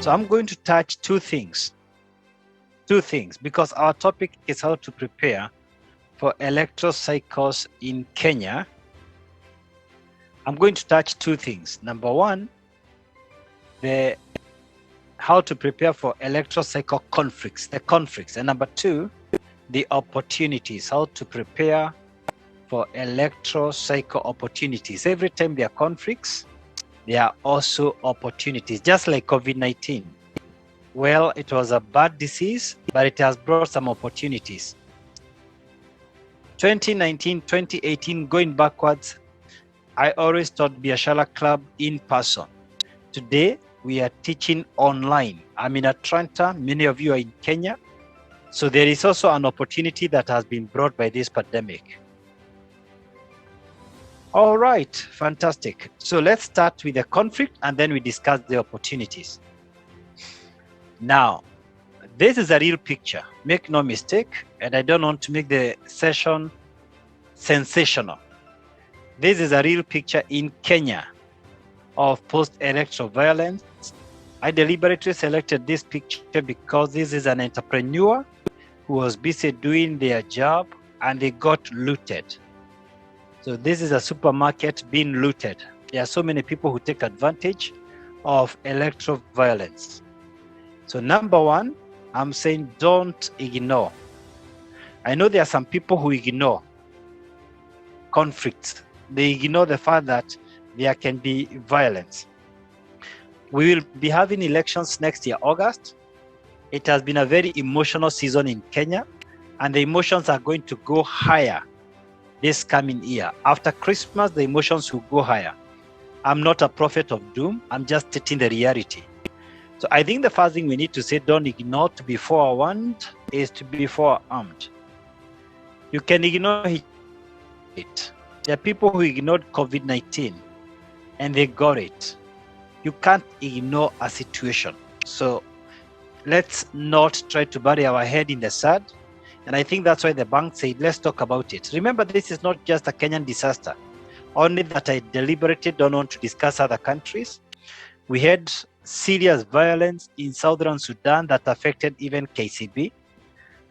So I'm going to touch two things, because our topic is how to prepare for electoral cycles in Kenya. I'm going to touch two things. Number one, how to prepare for electoral cycle conflicts, and number two, the opportunities, how to prepare for electoral cycle opportunities. Every time there are conflicts, there are also opportunities, just like COVID-19. Well, it was a bad disease, but it has brought some opportunities. 2019, 2018, going backwards, I always taught Biashara Club in person. Today, we are teaching online. I'm in Atlanta, many of you are in Kenya. So there is also an opportunity that has been brought by this pandemic. All right, fantastic. So let's start with the conflict and then we discuss the opportunities. Now, this is a real picture, make no mistake, and I don't want to make the session sensational. This is a real picture in Kenya of post-electoral violence. I deliberately selected this picture because this is an entrepreneur who was busy doing their job and they got looted. So this is a supermarket being looted. There are so many people who take advantage of electoral violence. So number one, I'm saying don't ignore. I know there are some people who ignore conflicts. They ignore the fact that there can be violence. We will be having elections next year, August. It has been a very emotional season in Kenya, and the emotions are going to go higher this coming year. After Christmas, the emotions will go higher. I'm not a prophet of doom. I'm just stating the reality. So I think the first thing we need to say, don't ignore, to be forewarned is to be forearmed. You can ignore it. There are people who ignored COVID-19 and they got it. You can't ignore a situation. So let's not try to bury our head in the sand. And I think that's why the bank said, let's talk about it. Remember, this is not just a Kenyan disaster. Only that I deliberately don't want to discuss other countries. We had serious violence in southern Sudan that affected even KCB.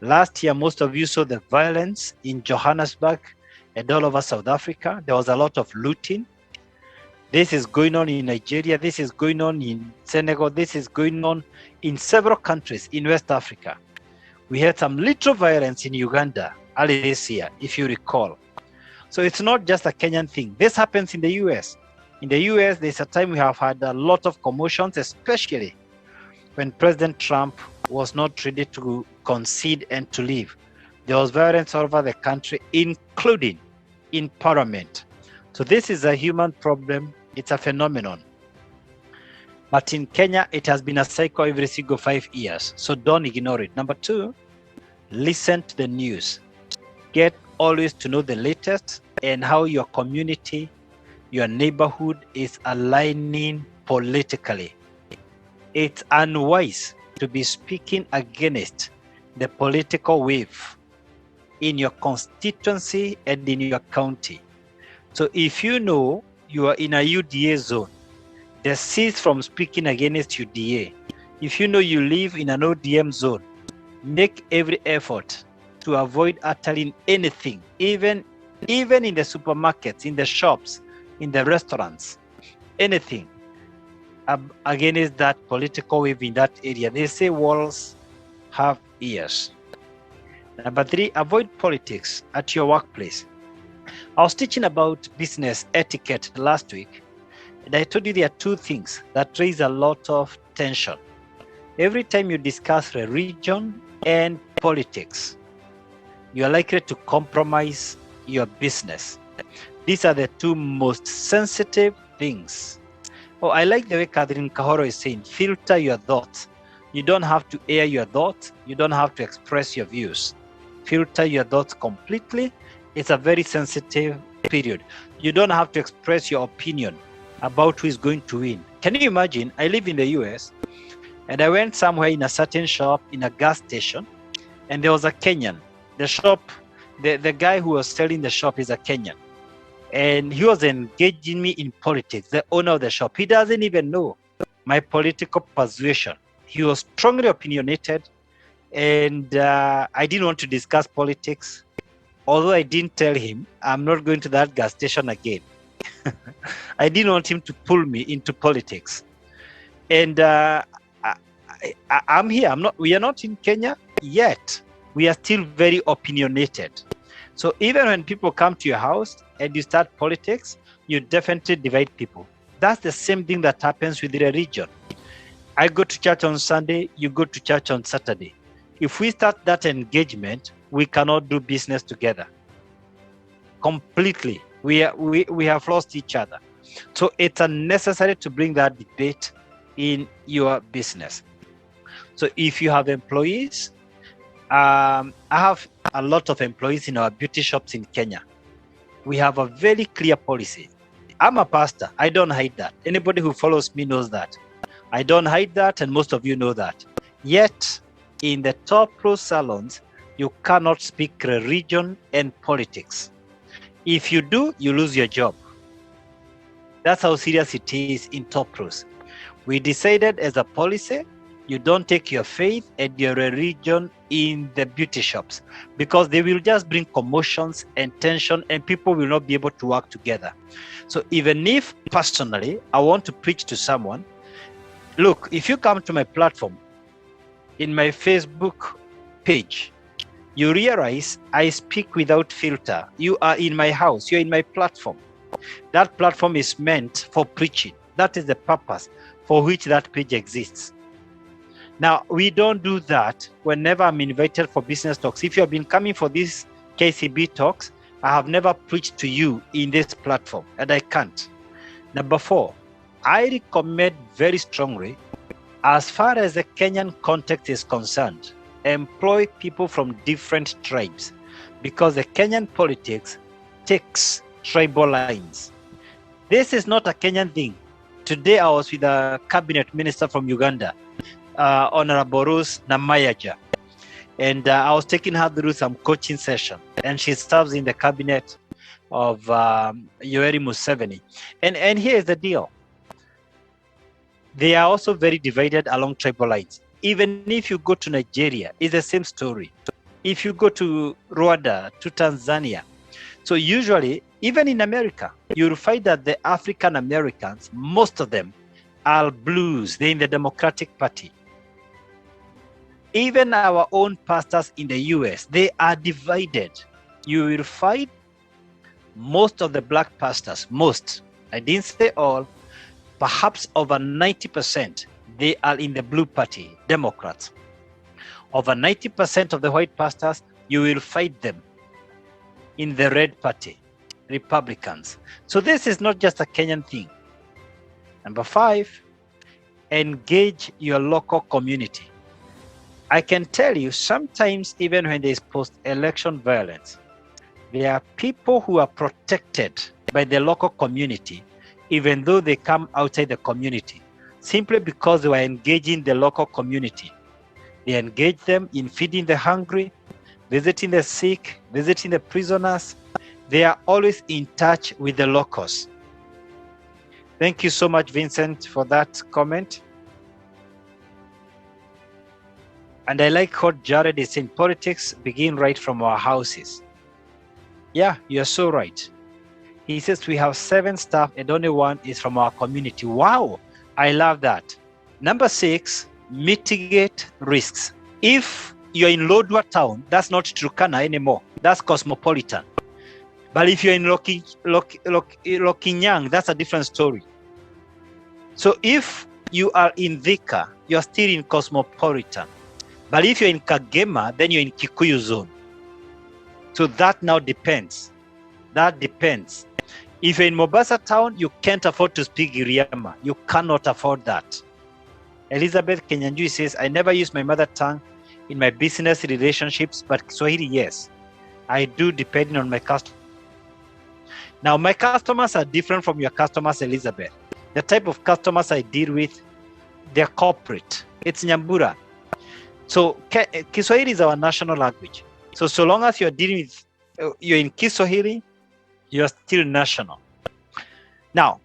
Last year, most of you saw the violence in Johannesburg and all over South Africa. There was a lot of looting. This is going on in Nigeria. This is going on in Senegal. This is going on in several countries in West Africa. We had some little violence in Uganda early this year, if you recall. So it's not just a Kenyan thing. This happens in the US. In the US, there's a time we have had a lot of commotions, especially when President Trump was not ready to concede and to leave. There was violence all over the country, including in Parliament. So this is a human problem. It's a phenomenon. But in Kenya, it has been a cycle every single 5 years. So don't ignore it. Number two, listen to the news. Get always to know the latest and how your community, your neighborhood is aligning politically. It's unwise to be speaking against the political wave in your constituency and in your county. So if you know you are in a UDA zone, cease from speaking against UDA. If you know you live in an ODM zone, make every effort to avoid uttering anything, even in the supermarkets, in the shops, in the restaurants, anything against that political wave in that area. They say walls have ears. Number three, avoid politics at your workplace. I was teaching about business etiquette last week, and I told you there are two things that raise a lot of tension. Every time you discuss religion and politics, you are likely to compromise your business. These are the two most sensitive things. Oh, I like the way Catherine Kahoro is saying, filter your thoughts. You don't have to air your thoughts. You don't have to express your views. Filter your thoughts completely. It's a very sensitive period. You don't have to express your opinion about who is going to win. Can you imagine? I live in the US and I went somewhere in a certain shop in a gas station and there was a Kenyan. The shop, the guy who was selling the shop is a Kenyan. And he was engaging me in politics, the owner of the shop. He doesn't even know my political persuasion. He was strongly opinionated, and I didn't want to discuss politics. Although I didn't tell him I'm not going to that gas station again. I didn't want him to pull me into politics. And I'm here. We are not in Kenya yet. We are still very opinionated. So even when people come to your house and you start politics, you definitely divide people. That's the same thing that happens with religion. I go to church on Sunday, you go to church on Saturday. If we start that engagement, we cannot do business together. Completely. We have lost each other. So it's unnecessary to bring that debate in your business. So if you have employees, I have a lot of employees in our beauty shops in Kenya. We have a very clear policy. I'm a pastor. I don't hide that. Anybody who follows me knows that. I don't hide that, and most of you know that. Yet, in the top pro salons, you cannot speak religion and politics. If you do, you lose your job. That's how serious it is in top pros. We decided as a policy, you don't take your faith and your religion in the beauty shops, because they will just bring commotions and tension, and people will not be able to work together. So even if personally I want to preach to someone, look, if you come to my platform, in my Facebook page, you realize I speak without filter. You are in my house, you're in my platform. That platform is meant for preaching. That is the purpose for which that page exists. Now, we don't do that whenever I'm invited for business talks. If you have been coming for these KCB talks, I have never preached to you in this platform, and I can't. Number 4, I recommend very strongly, as far as the Kenyan context is concerned, employ people from different tribes, because the Kenyan politics takes tribal lines. This is not a Kenyan thing. Today I was with a cabinet minister from Uganda, Honorable Rose Namayaja, and I was taking her through some coaching session, and she serves in the cabinet of Yoweri Museveni. And here is the deal. They are also very divided along tribal lines. Even if you go to Nigeria, it's the same story. If you go to Rwanda, to Tanzania. So usually, even in America, you'll find that the African Americans, most of them are blues. They're in the Democratic Party. Even our own pastors in the US, they are divided. You will find most of the black pastors, most, I didn't say all, perhaps over 90%, they are in the blue party, Democrats. Over 90% of the white pastors, you will find them in the red party, Republicans. So this is not just a Kenyan thing. Number 5, engage your local community. I can tell you, sometimes even when there is post-election violence, there are people who are protected by the local community, even though they come outside the community, simply because they were engaging the local community. They engage them in feeding the hungry, visiting the sick, visiting the prisoners. They are always in touch with the locals. Thank you so much, Vincent, for that comment. And I like what Jared is saying, politics begin right from our houses. Yeah, you're so right. He says we have 7 staff and only 1 is from our community. Wow, I love that. Number 6, mitigate risks. If you're in Lodwar town, that's not Turkana anymore. That's cosmopolitan. But if you're in Lokinyang, that's a different story. So if you are in Thika, you're still in cosmopolitan. But if you're in Kagema, then you're in Kikuyu zone. So that now depends. That depends. If you're in Mombasa town, you can't afford to speak Giriama. You cannot afford that. Elizabeth Kenyanjui says, I never use my mother tongue in my business relationships, but Swahili, yes. I do, depending on my customer. Now, my customers are different from your customers, Elizabeth. The type of customers I deal with, they're corporate. It's Nyambura. So Kiswahili is our national language. So long as you're dealing with, you're in Kiswahili, you're still national. Now,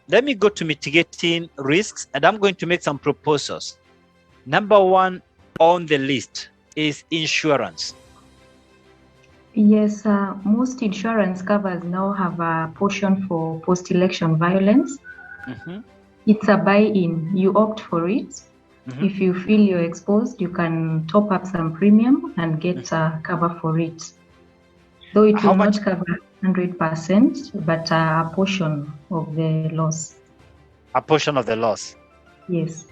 let me go to mitigating risks, and I'm going to make some proposals. Number one on the list is insurance. Yes, most insurance covers now have a portion for post-election violence. It's a buy-in. You opt for it. If you feel you're exposed, you can top up some premium and get cover for it. Though it will not cover 100%, but a portion of the loss. A portion of the loss. Yes.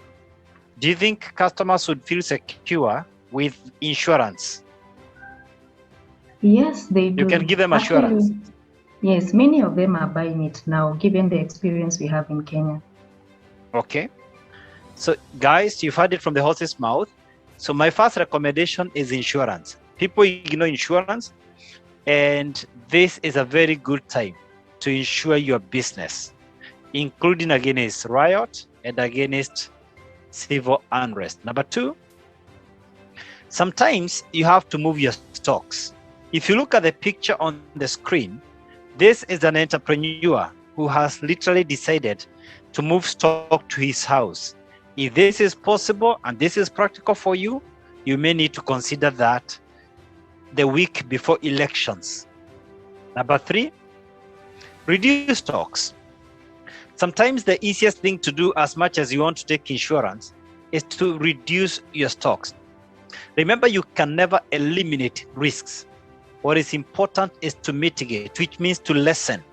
Do you think customers would feel secure with insurance? Yes, they do. You can give them assurance. Actually, yes, many of them are buying it now, given the experience we have in Kenya. Okay. So guys, you've heard it from the horse's mouth. So my first recommendation is insurance. People ignore insurance, and this is a very good time to insure your business, including against riot and against civil unrest. Number two, sometimes you have to move your stocks. If you look at the picture on the screen, this is an entrepreneur who has literally decided to move stock to his house. If this is possible and this is practical for you, you may need to consider that the week before elections. Number three, reduce stocks. Sometimes the easiest thing to do, as much as you want to take insurance, is to reduce your stocks. Remember, you can never eliminate risks. What is important is to mitigate, which means to lessen,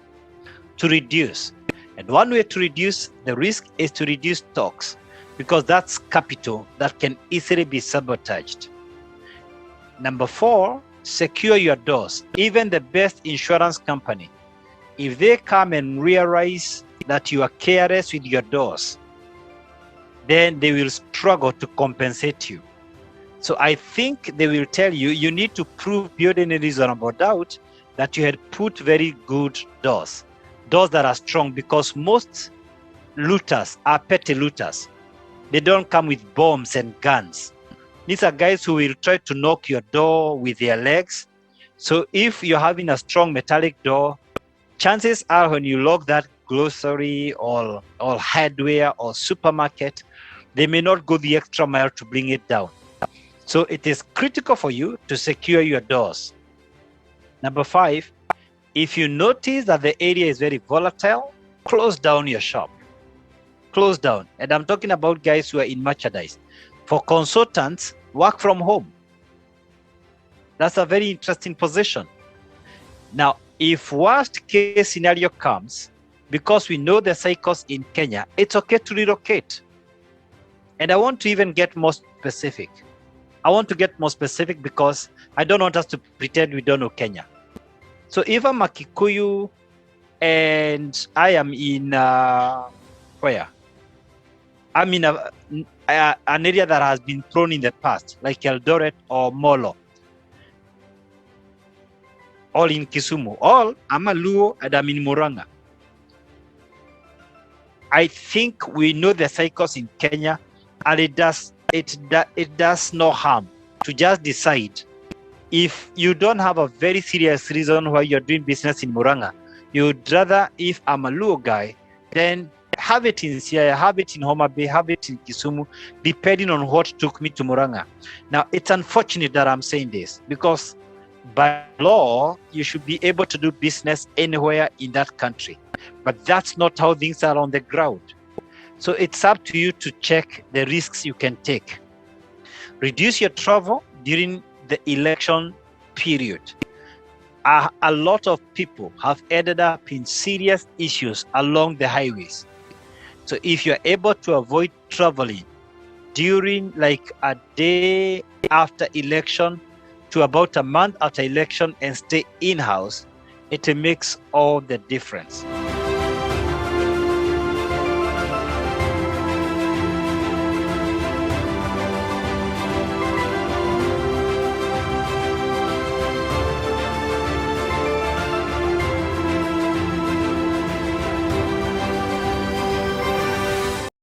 to reduce. And one way to reduce the risk is to reduce stocks, because that's capital that can easily be sabotaged. Number four, secure your doors. Even the best insurance company, if they come and realize that you are careless with your doors, then they will struggle to compensate you. So I think they will tell you, you need to prove beyond any reasonable doubt that you had put very good doors that are strong, because most looters are petty looters. They don't come with bombs and guns. These are guys who will try to knock your door with their legs. So if you're having a strong metallic door, chances are when you lock that grocery or hardware or supermarket, they may not go the extra mile to bring it down. So it is critical for you to secure your doors. Number five, if you notice that the area is very volatile, close down your shop. Close down. And I'm talking about guys who are in merchandise. For consultants, work from home. That's a very interesting position. Now, if worst case scenario comes, because we know the cycles in Kenya, it's okay to relocate. And I want to even get more specific. I want to get more specific because I don't want us to pretend we don't know Kenya. So if I'm a Kikuyu and I am in, where? I'm in an area that has been thrown in the past, like Eldoret or Molo, or in Kisumu, or I'm a Luo and I'm in Murang'a. I think we know the cycles in Kenya, and it does no harm to just decide, if you don't have a very serious reason why you're doing business in Murang'a, you'd rather, if I'm a Luo guy, then have it in Siaya, have it in Homa Bay, have it in Kisumu, depending on what took me to Murang'a. Now, it's unfortunate that I'm saying this, because by law, you should be able to do business anywhere in that country. But that's not how things are on the ground. So it's up to you to check the risks you can take. Reduce your travel during the election period. A lot of people have ended up in serious issues along the highways. So if you're able to avoid traveling during like a day after election to about a month after election and stay in-house, it makes all the difference.